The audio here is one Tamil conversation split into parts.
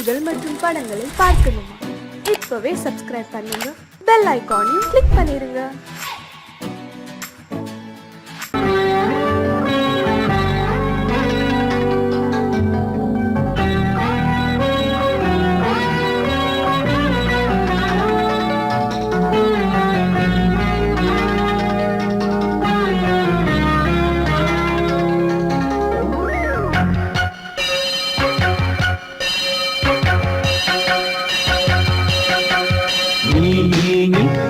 பாடல்கள் மற்றும் படங்களை பார்க்கணுமா? இப்பவே சப்ஸ்கிரைப் பண்ணுங்க, பெல் ஐகானையும் கிளிக் பண்ணிருங்க.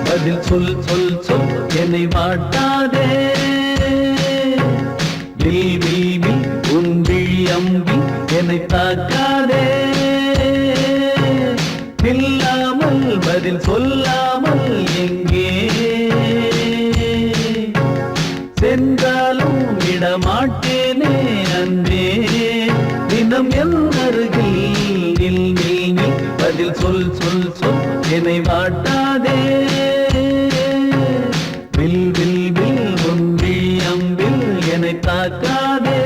பதில் சொல் சொல் சொல் என்னை வாட்டாதே. வில்வி உன் விழி அம்பி என்னை தாக்காதே. இல்லாமல் பதில் சொல்லாமல் எங்கே சென்றாலும் விடமாட்டேனே அன்பே. தினம் என் அருகில் நில் நில் நில் பதில் சொல் சொல் சொல் என்னை வாட்டாதே. வில் வில் வில் உன் விழி அம்பில் என்னை தாக்காதே.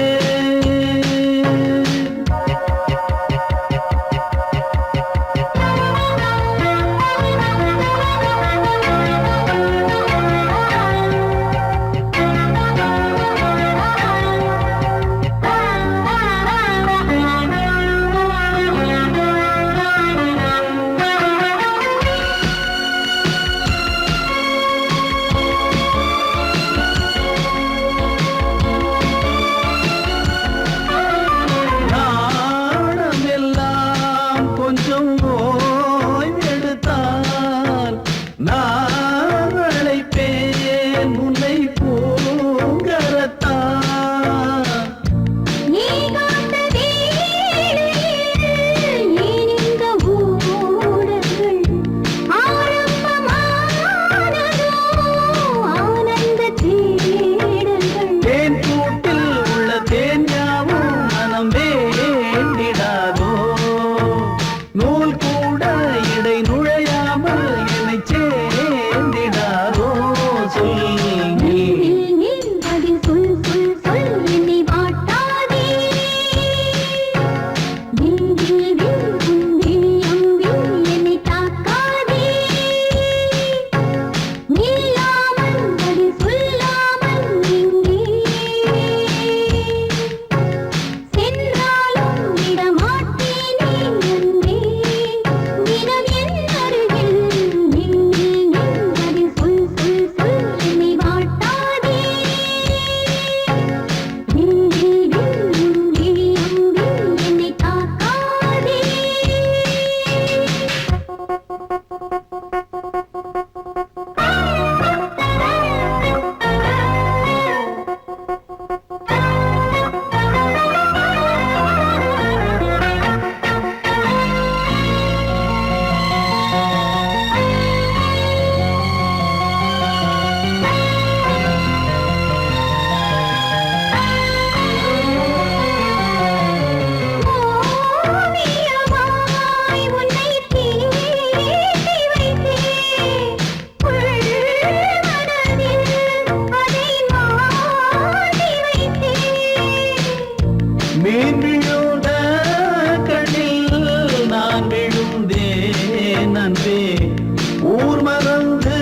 ஊர் மறந்து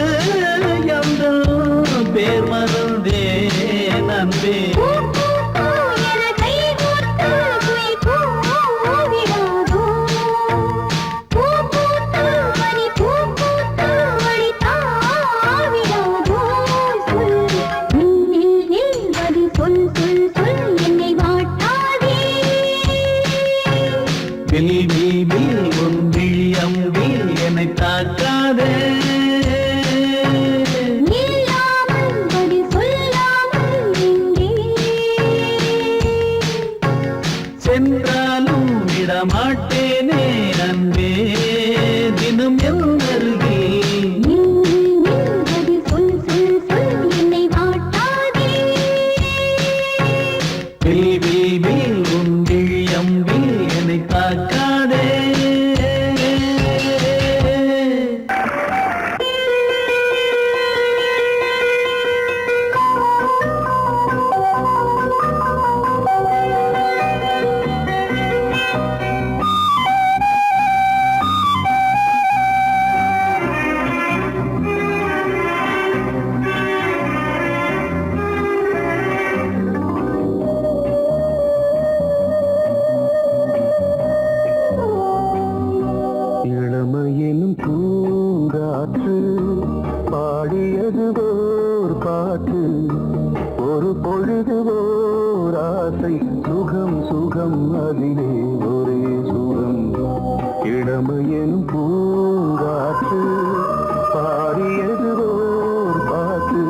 எந்த பேர் மறந்தே நன்பே. உன் விழி அம்பி என்னை தாக்காதே. சென்றாலும் விடமாட்டேனே அன்பே. தினம் என் அருகில் உன் விழி அம்பி என்னை தாக்காதே. இளமையெனும் பூங்காற்று பாடியது ஓர் பாட்டு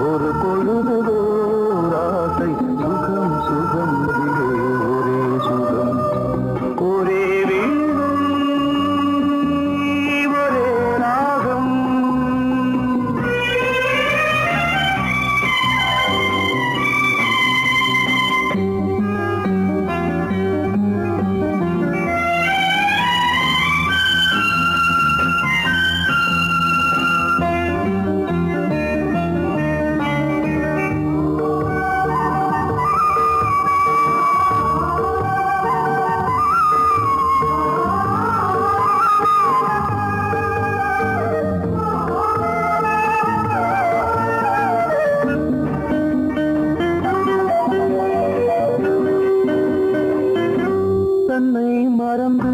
ஒரு பொழுதுதோர் ஆசை சுகம் சுகம் இங்கே ஒரே சுகம் ஒரே வீணை ஒரே ராகம் தன்னை மறந்து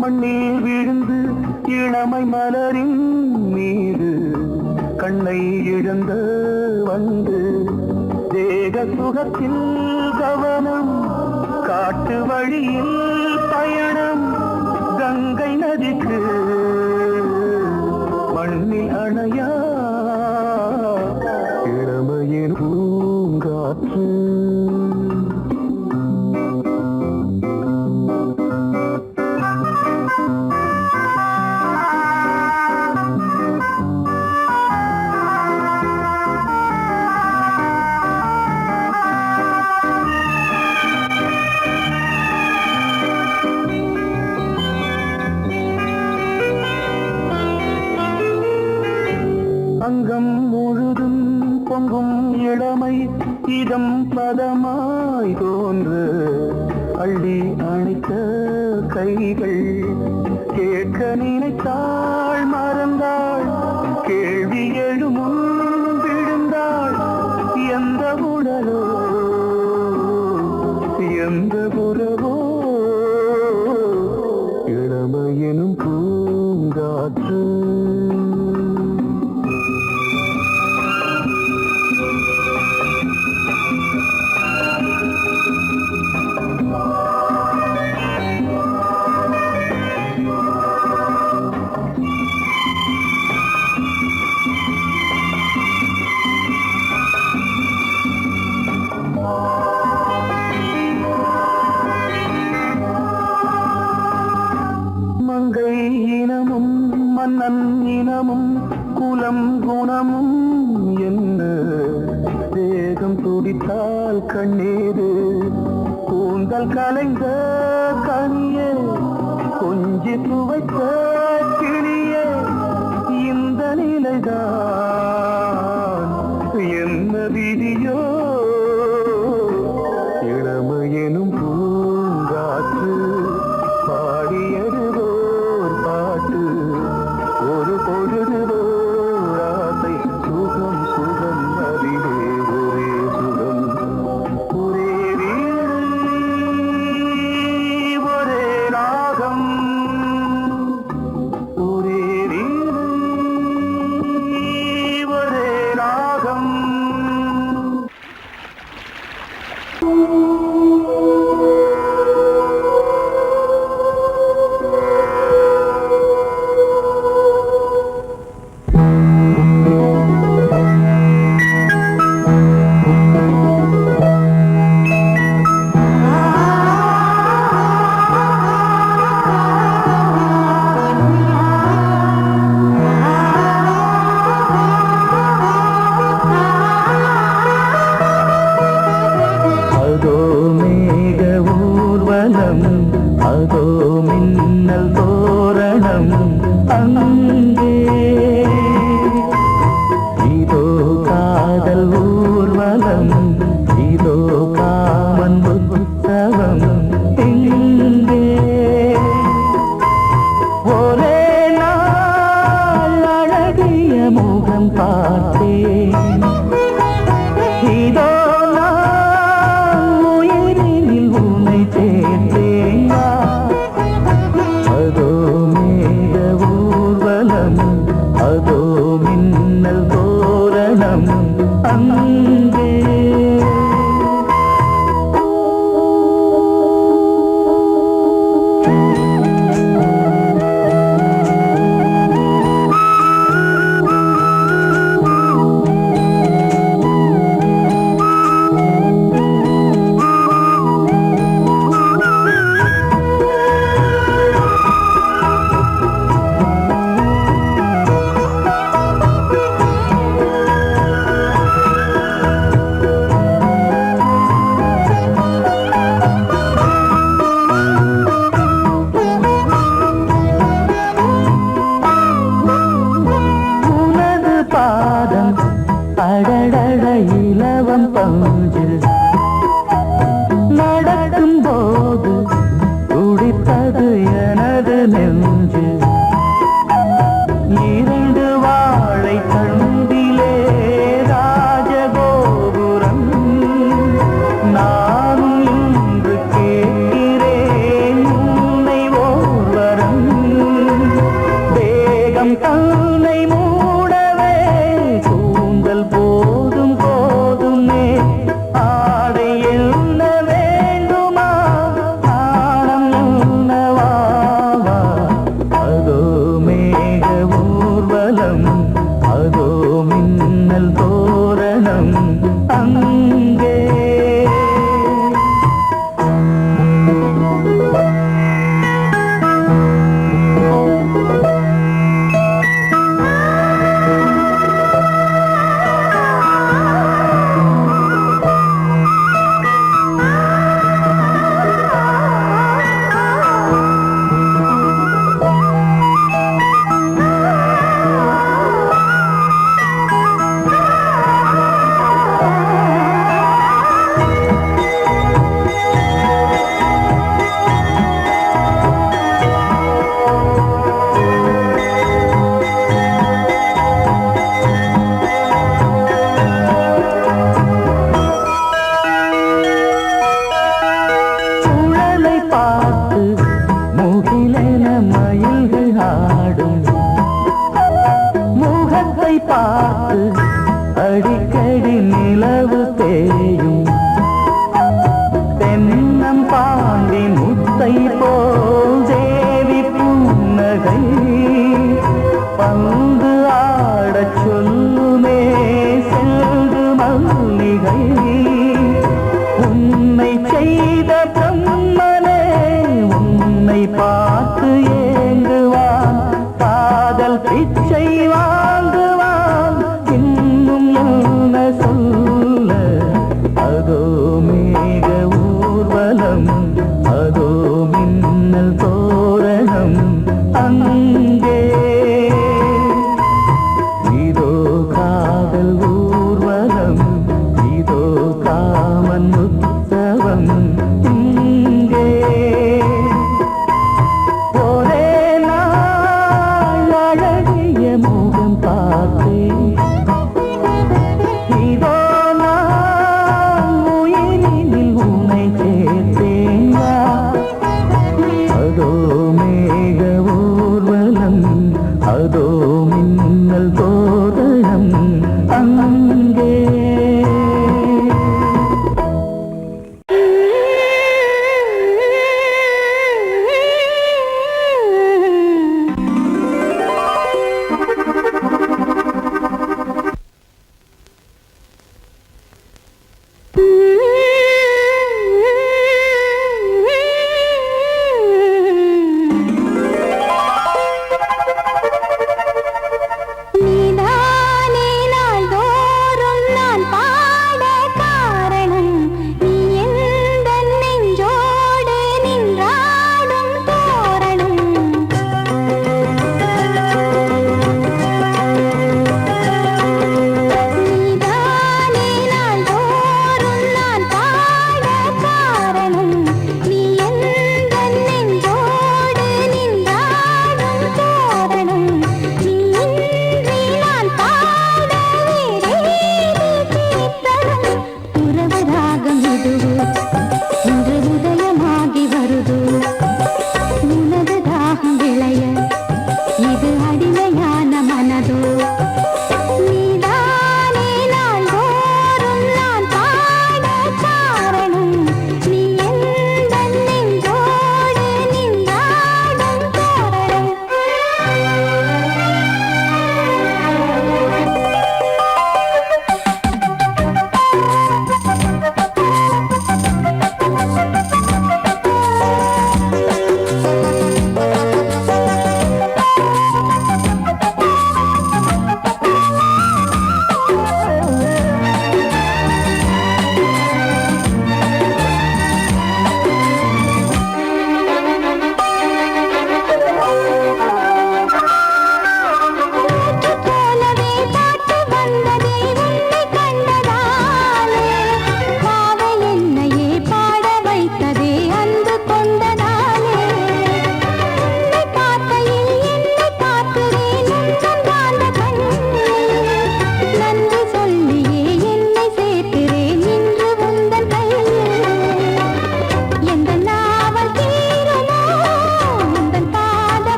மண்ணில் விழுந்து இளமை மலரின் மீது கண்ணை இழந்த வந்து தேக சுகத்தில் கவனம் காட்டு வழியில் பயணம் கங்கை நதிக்கு மண்ணில் அணையா இளமையின் பூங்காற்று அங்கம் முழுதும் பொங்கும் இளமை இதம் பதமாய் தோன்று அள்ளி அணைத்த கைகள் கேட்க நினைத்தாள் மறந்தாள் கேள்வி எழுமுன் விழுந்தாள் எந்த உடலோ எந்த புறவோ இளமையெனும் பூங்காற்று மங்கை இனமும் மன்னன் இனமும் குலம் குணமும் என்ன தேகம் துடித்தால் கண்ணீரு கூந்தல் கலைந்த கனியே கொஞ்சி துவைத்த கிளியே இந்த நிலைதான் என்ன விதியோ இளமையெனும் பூங்காற்று பாடியதுவோர் பாட்டு ஒரு பொழுதுவோர் ஆசை சுகம் சுகம் அதிலே ஒரே சுகம் ஒரே வீணை குயிலென மயில்கள் ஆடும் முகத்தை பார்த்து அடிக்கடி நிலவு தேயும் தென்னம் பாண்டி முத்தை போல் தேவி புன்னகை பந்து ஆடச் சொல்லுமே செல்கு மல்லிகை உன்னை செய்த பிரம்மனே உன்னை பார்த்து ஏங்குவான் காதல் பிச்சை வாங்குவான் இன்னும் என்ன சொல்ல அதோ மேக ஊர்வலம் அதோ மின்னல் தோரணம் அங்கே இதோ காதல் ஊர்வலம் இதோ காமன் உற்சவம் இங்கே ஒரே நாள் அழகிய முகம் பார்த்தேன் இதோ நான் உயிரினில் உன்னை சேர்த்தேன் அதோ மேக ஊர்வலம் அதோ மின்னல் தோரணம் அங்கே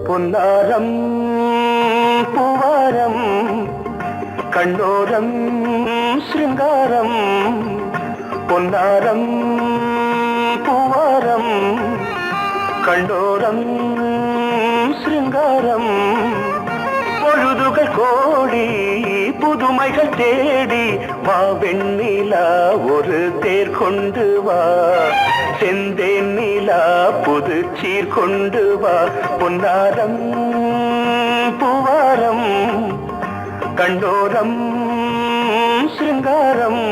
பொன்னாரம் பூவாரம் கண்ணோரம் சிருங்காரம் பொன்னாரம் பூவாரம் கண்ணோரம் சிருங்காரம் பொழுதுகள் கோடி புதுமைகள் தேடி வா வெண்ணிலா ஒரு தேர் கொண்டு வா செந்தேன் நிலா புது சீர் கொண்டு வா பொன்னாரம் பூவாரம் கண்டோரம் சிருங்காரம்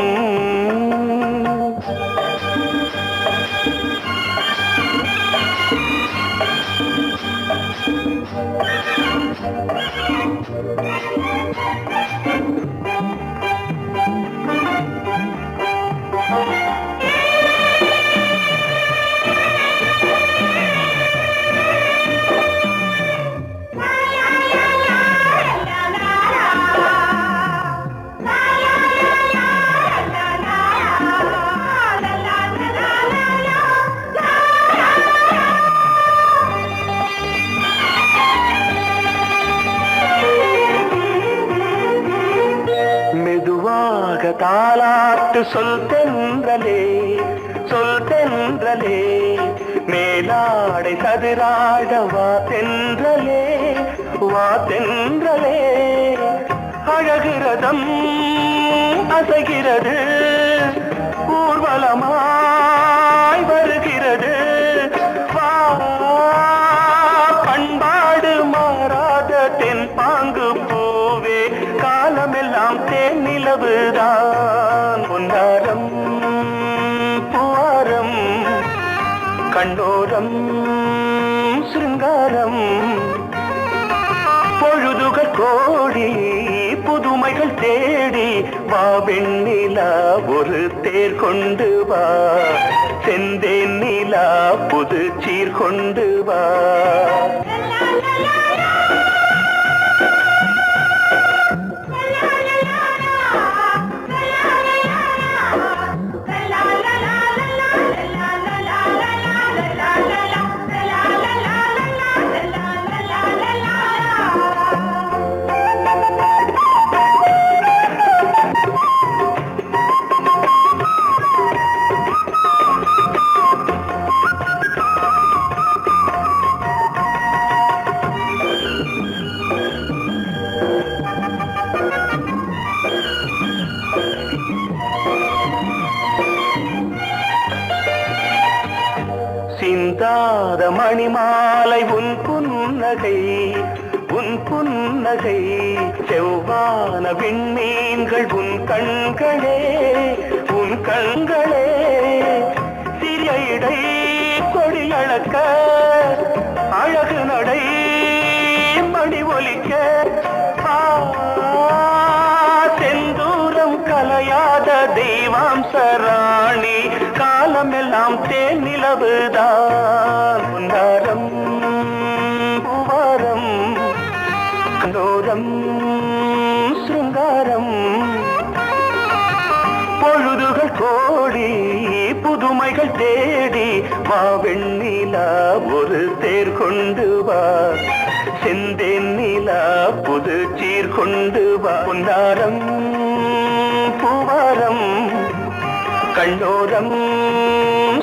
தாலாட்டு சொல் தென்றலே சொல் தென்றலே மேலாடை சதுராட வா தென்றலே வா தென்றலே அழகிறதம் அசைகிறது ஊர்வலமாய் வருகிறது வா பண்பாடு மாறாத தென் பாங்கு பூவே காலமெல்லாம் தேன் நிலவுதான் பொன்னாரம் பூவாரம் கண்ணோரம் சிருங்காரம் பொழுதுகள் கோடி புதுமைகள் தேடி வா வெண்ணிலா ஒரு தேர் கொண்டு வா செந்தேன் நிலா புது சீர் கொண்டு வா சிந்தாத மணிமாலை உன் புன்னகை செவ்வான விண்மீன்கள் உன் கண்களே சிறிய இடை கொடியளக்க அழகு நடை மணி ஒலிக்க செந்தூரம் கலையாத தெய்வாம்சராணி காலமெல்லாம் தேன் நிலவுதான் பொன்னாரம் பூவாரம் கண்டோரம் சிருங்காரம் பொழுதுகள் கோடி புதுமைகள் தேடி வா வெண்ணிலா ஒரு தேர் கொண்டு வா செந்தேன் நிலா புது சீர் கொண்டு வா பொன்னாரம் பூவாரம் கண்ணோரம்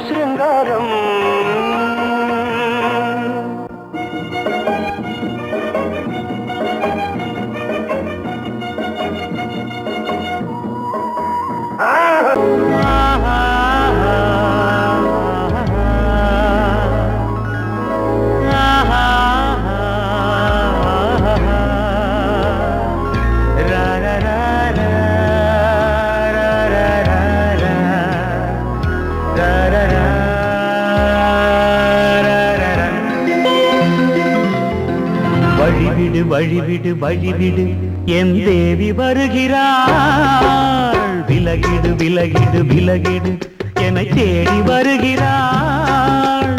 சிருங்காரம் வழிவிடு வழிவிடு வழிவிடு என் தேவி வருகிறாள் விலகிடு விலகிடு விலகிடு என்னை தேடி வருகிறாள்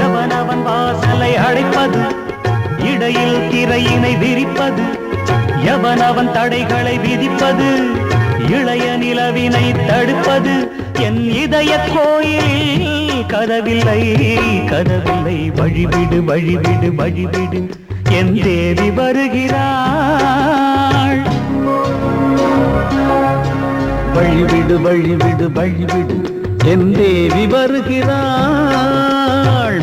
எவனவன் வாசலை அடைப்பது இடையில் திரையினை விரிப்பது எவனவன் தடைகளை விதிப்பது இளைய நிலவினை தடுப்பது என் இதய கோயில் கதவில்லை கதவில்லை வழிவிடு வழிவிடு வழிவிடு என் தேவி வருகிறாள் வழிவிடு வழிவிடு வழிவிடு என் தேவி வருகிறாள்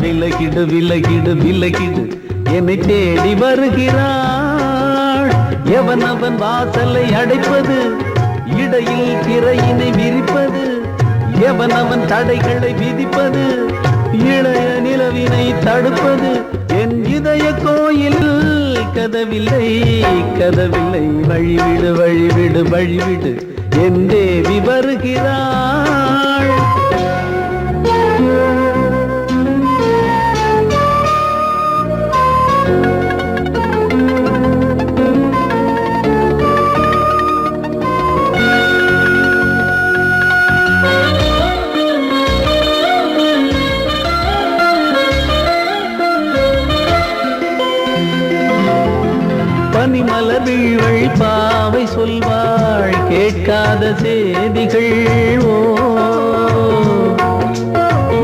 விலகிடு விலகிடு விலகிடு என்னை தேடி வருகிறாள் எவனவன் வாசலை அடைப்பது இடையில் திரையினை விரிப்பது எவனவன் தடைகளை விதிப்பது இளைய நிலவினை தடுப்பது என் இதய கோயில் கதவில்லை கதவில்லை வழிவிடு வழிவிடு வழிவிடு என் தேவி வருகிறாள் பனிமலர் வீழ்வழி பாவை சொல்வாள் கேட்காத செய்திகள் ஓ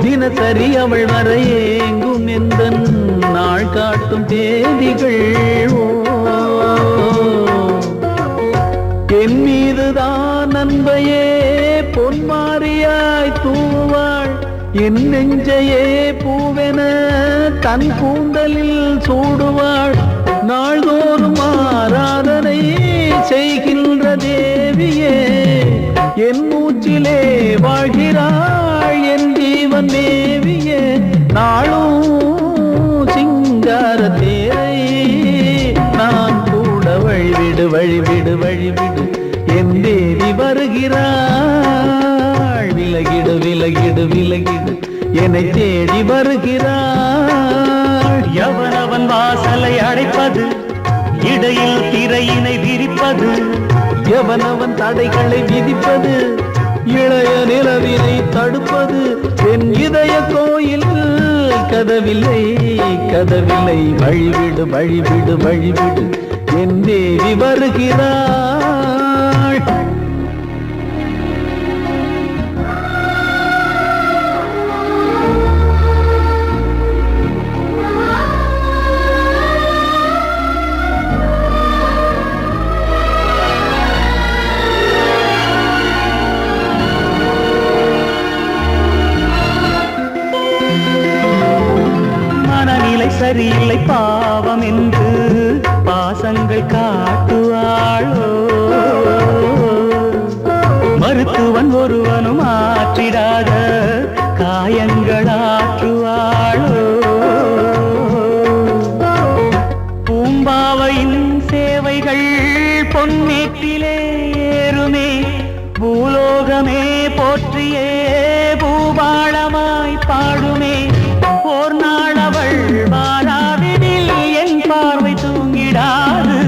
தினசரி அவள் வர ஏங்கும் எந்த நாள் காட்டும் தேதிகள் ஓ என் மீதுதான் அன்பையே என் நெஞ்சையே பூவென தன் கூந்தலில் சூடுவாள் நாள்தோறும் ஆராதனை செய்கின்ற தேவியே என் மூச்சிலே வாழ்கிறாள் என் ஜீவன் தேவியே நாளும் சிங்கார தேரை நான் கூட வழிவிடு வழிவிடு வழிவிடு என் தேவி வருகிறாள் விலகிடு விலகிடு விலகிடு என்னை தேடி வருகிறாள் எவனவன் வாசலை அடைப்பது இடையில் திரையினை விரிப்பது எவனவன் தடைகளை விதிப்பது இளைய நிலவினை தடுப்பது என் இதய கோயில் கதவில்லை கதவில்லை வழிவிடு வழிவிடு வழிவிடு என் தேவி வருகிறாள் சரியில்லை பாவம் என்று பாசங்கள் காட்டுவாளோ மருத்துவன் ஒருவனும் ஆற்றிடாத காயங்களாற்றுவாளோ பூம்பாவையின் சேவைகள் பொன்னேற்றிலே ஏறுமே பூலோகமே போற்றியே பூபாளமாய் பாடுமே ஓர் நாள் அவள் வாராவிடில் என் பார்வை தூங்கிடாது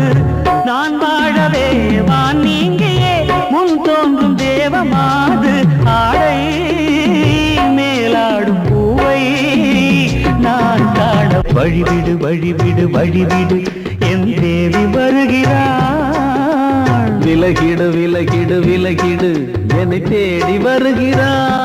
நான் வாழவே வான் நீங்கியே முன் தோன்றும் தேவமாது ஆடை மேலாடும் பூவை நான் காண வழிவிடு வழிவிடு வழிவிடு என் தேவி வருகிறாள் விலகிடு விலகிடு விலகிடு என்னை தேடி வருகிறாள்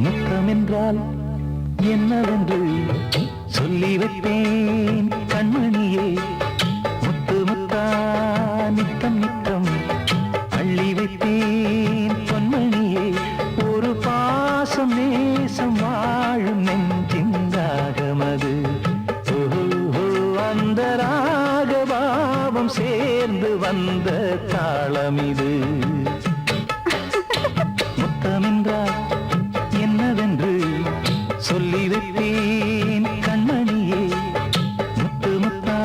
முத்தமென்றால் என்னவென்று சொல்லி வைப்பேன் கண்மணியே முத்து முத்தா நித்தம் நித்தம் அள்ளி வைப்பேன் பொன்மணியே ஒரு பாசம் நேசம் வாழும் நெஞ்சின்றாகமது அந்த ராகபாவம் சேர்ந்து வந்த தாளமிது முத்தமென்றால் என்னவென்று சொல்லி வைப்பேன் கண்மணியே முத்து முத்தா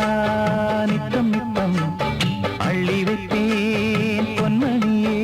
நித்தம் நித்தம் அள்ளி வைப்பேன் பொன்மணியே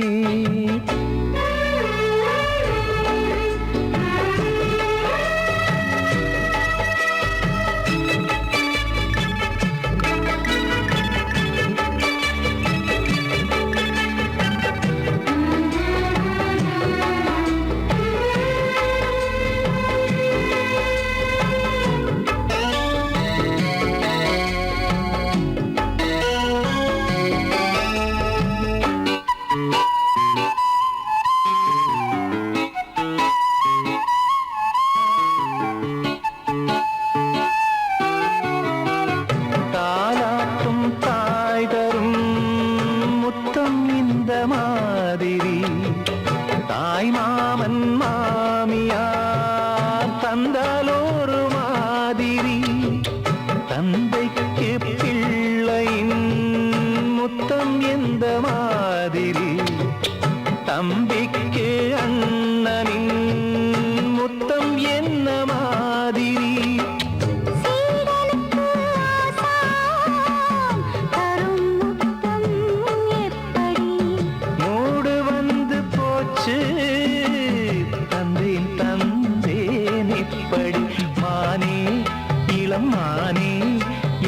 மாதிரி தாய் மாமன் மாமியார் தந்தாலோரு மாதிரி தந்தைக்கு பிள்ளையின் முத்தம் எந்த மாதிரி தம்பிக்கு அண்ணனின் முத்தம் என்ன மாதிரி மானே இளம் மானே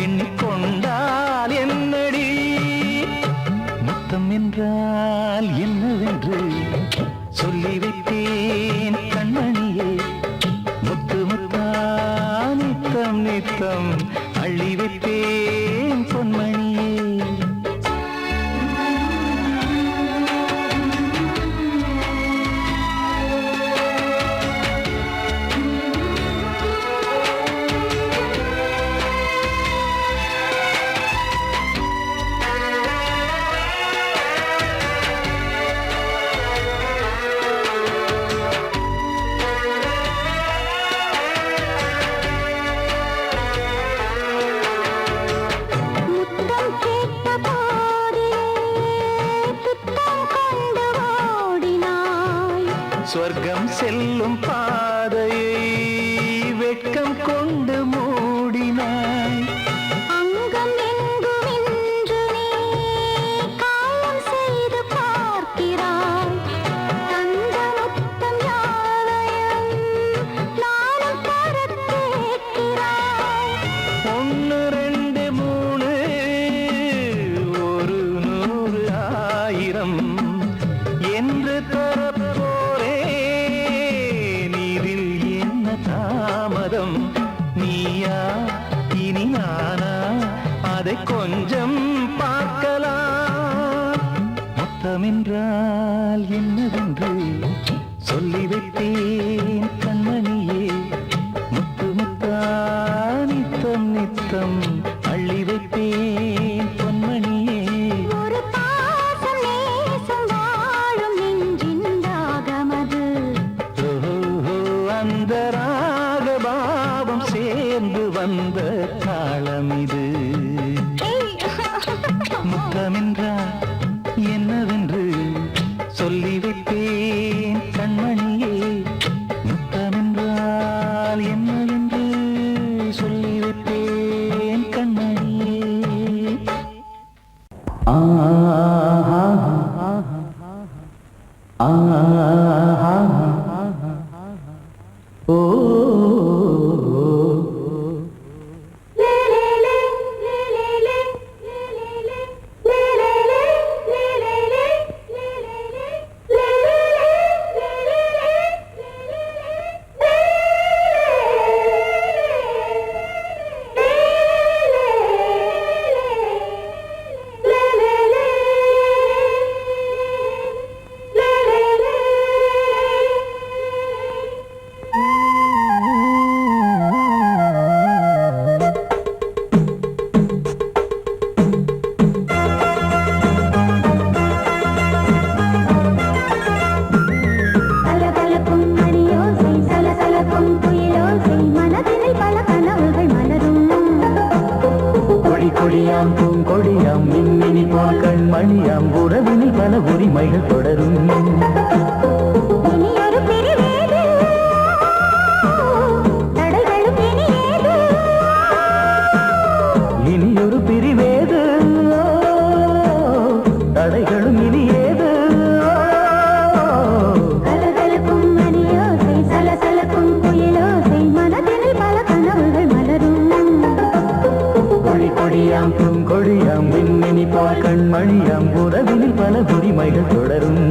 எண்ணிக்கொண்டால் என்னடி முத்தம் என்றால் என்னவென்று சொல்லி நித்தம் அள்ளி வைப்பேன் பொன்மணியே. சொர்க்கம் செல்லும் பாதையை வெட்கம் கொண்டு மூடினாய். அங்கம் எங்கும் இன்று நீ காயம் செய்து பார்க்கிறாய். தந்த முத்தம் யாவையும் நானும் தர கேட்கிறாய். 1 2 3 ஒரு 100 1000 என்று தாமதம். நீயா இனி நானா அதை கொஞ்சம் பார்க்கலாம். முத்தமென்றால் என்னவென்று சொல்லி வைத்தேன் கண்மணியே. முத்து முத்தா நித்தம் நித்தம் அள்ளி வைப்பேன் பொன்மணியே. ஒரு பாசம் நேசம் வாழும் நெஞ்சின் ராகமது. அந்த ராகபாவம் சேர்ந்து வந்த தாளம் இது. முத்தமென்றால் என்னவென்று சொல்லி வைப்பேன் கண்மணியே. முத்தமென்றால் என்னவென்று சொல்லி வைப்பேன் கண்மணியே. ஓ கொடியாம் பூங்கொடியாம் மின்மினி போல் கண்மணியாம் உறவினில் பல உரிமைகள் தொடரும். இனியொரு பிரிவேது தடைகளும் இனியேது. கலகலக்கும் மணியோசை சலசலக்கும் குயிலோசை மனதினில் பல கனவுகள் மலரும். கொடியாம் பூங்கொடியாம் மின்மினி போல் கண்மணியாம் உறவினில் பல உரிமைகள் தொடரும்.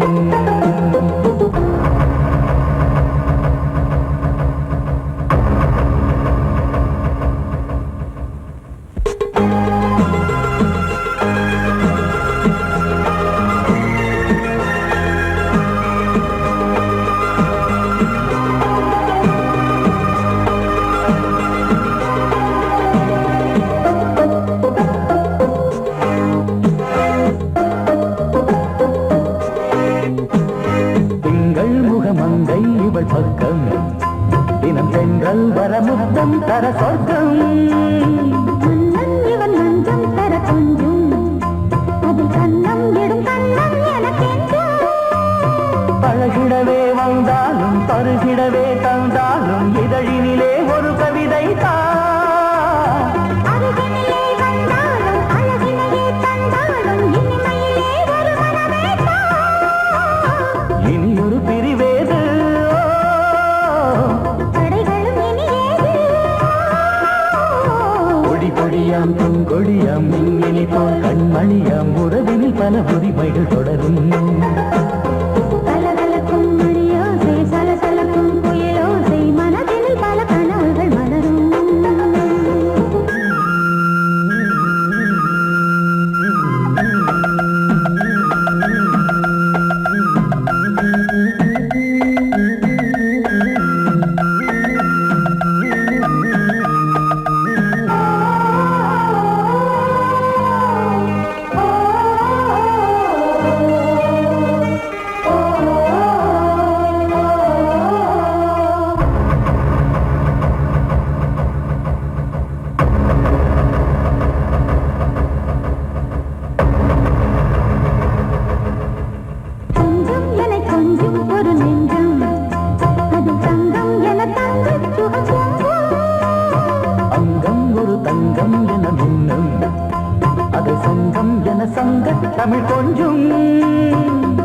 பக்கம் தினம் சென்றல் வர முத்தம் தர சொர்க்கம். மன்னன் இவன் மஞ்சம் தர கொஞ்சம் அதில் கண்ணம் இடும் கண்ணம் எனக்கென்றும். பழகிடவே வந்தாலும் பருகிடவே தந்தாலும் இதழினிலே ஒரு கவிதை தான். அருகினிலே வந்தாலும் அழகினையே தந்தாலும் இனிமையிலே ஒரு மனமே தான். இனியொரு பிரிவேது கொடியாம் பூங்கொடியாம் மின்மினி போல் கண்மணியாம் உறவினில் பல உரிமைகள் தொடரும். கலகலக்கும் மணியோசை சலசலக்கும் குயிலோசை மனதினில் பல கனவுகள் மலரும். தங்கம் என மின்னும் அது சங்கம் என சங்க தமிழ் கொஞ்சும்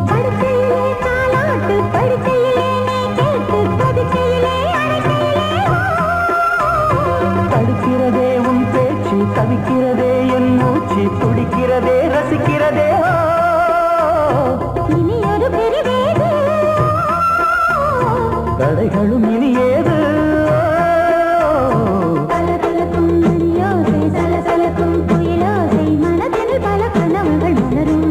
படுக்கையிலே தாலாட்டு படுக்கையிலே நீ கேட்டு படுக்கையிலே அழைக்கையிலே தடுக்கிறதே உன் பேச்சு தவிக்கிறதே என் மூச்சு துடிக்கிறதே ரசிக்கிறதே இனி ஒரு பிரிவேது கடைகளும் இனி ஏது கலகலக்கும் மணியோசை சலசலக்கும் குயிலோசை மனதில் பல கனவுகள் மலரும்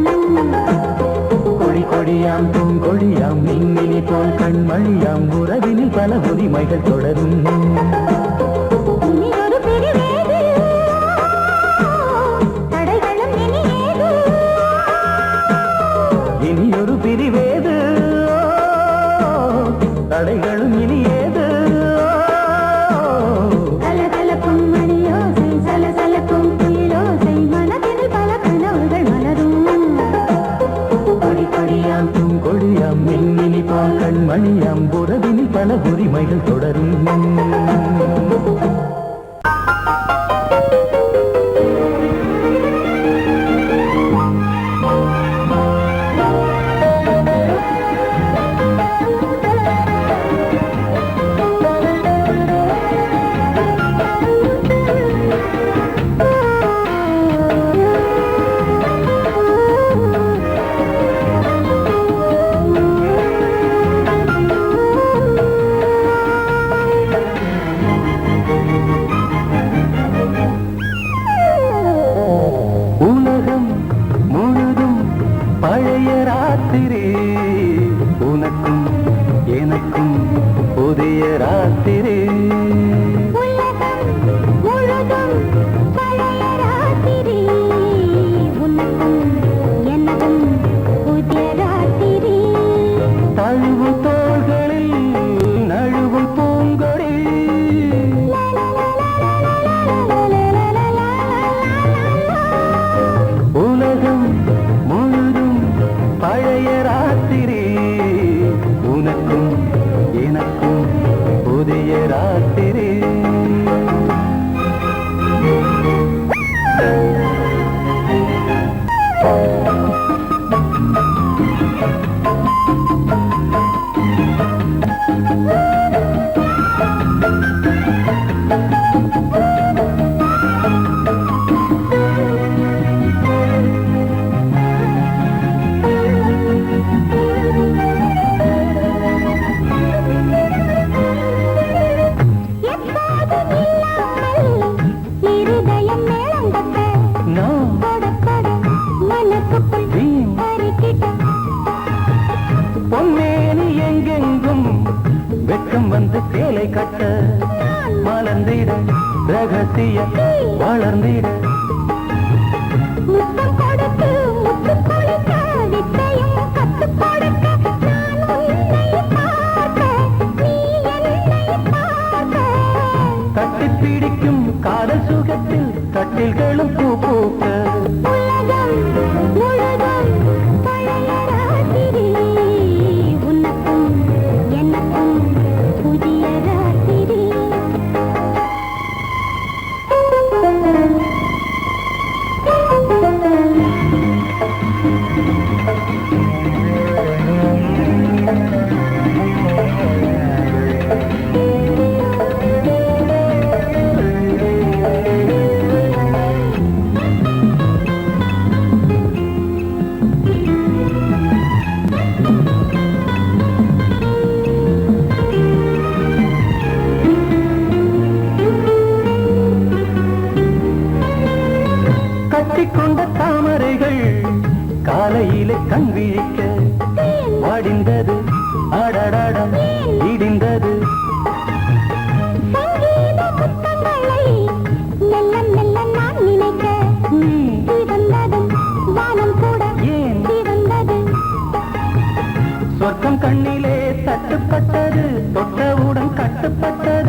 கொடி கொடியாம் பூங்கொடியாம் மின்மினி போல் கண்மணியாம் உறவினில் பல உரிமைகள் தொடரும் இனி ஒரு பிரிவேது தடைகளும் இனி ஏது இனி ஒரு பிரிவேது தடைகளும் இனி ஏது கலகலக்கும் மணியோசை சலசலக்கும் குயிலோசை மனதில் பல கனவுகள் மலரும் கொடி கொடியாம் பூங்கொடியாம் மின்மினி போல் கண்மணியாம் உறவினில் பல உரிமைகள் தொடரும் உலகம் முழுதும் பழைய ராத்திரி உனக்கும் எனக்கும் புதிய ராத்திரி உலகம் முழுதும் பழைய ராத்திரி உனக்கும் எனக்கும் புதிய ராத்திரி தழுவும் தோள்களில் நழுவும் பூங்கொடி உலகம் முழுதும் பழைய ராத்திரி உனக்கும் எனக்கும் புதிய ராத்திரி எப்போதும் இல்லாமல் இருதயம் மேளம் தட்ட நான் கொட கொட மனசுக்குள் வீண் பறிக்கிட்ட பொன்மேனி எங்கெங்கும் வெட்கம் வந்து சேலை கட்ட மலர்ந்திட ரகசிய வளர்ந்திட முத்தம் கொடுத்து முத்து கொடுக்க வித்தையும் கத்துக் கொடுக்க நான் உன்னை பார்க்க நீ என்னை பார்க்க கட்டிப் பிடிக்கும் காதல் சுகத்தில் கட்டில்களும் பூ பூக்க உலகம் முழுதும் பழைய ராத்திரி உனக்கும் எனக்கும் புதிய ராத்திரி கட்டிக்கொண்ட தாமரைகள் காலையிலே கண் விழிக்க வடிந்தது அடடடம் இடிந்தது சங்கீத முத்தங்களை மெல்ல மெல்ல நான் நினைக்க சிவந்ததும் வானம் கூட ஏன் சிவந்தது சொர்க்கம் கண்ணிலே தட்டுப்பட்டது தொட்டவுடன் கட்டுப்பட்டது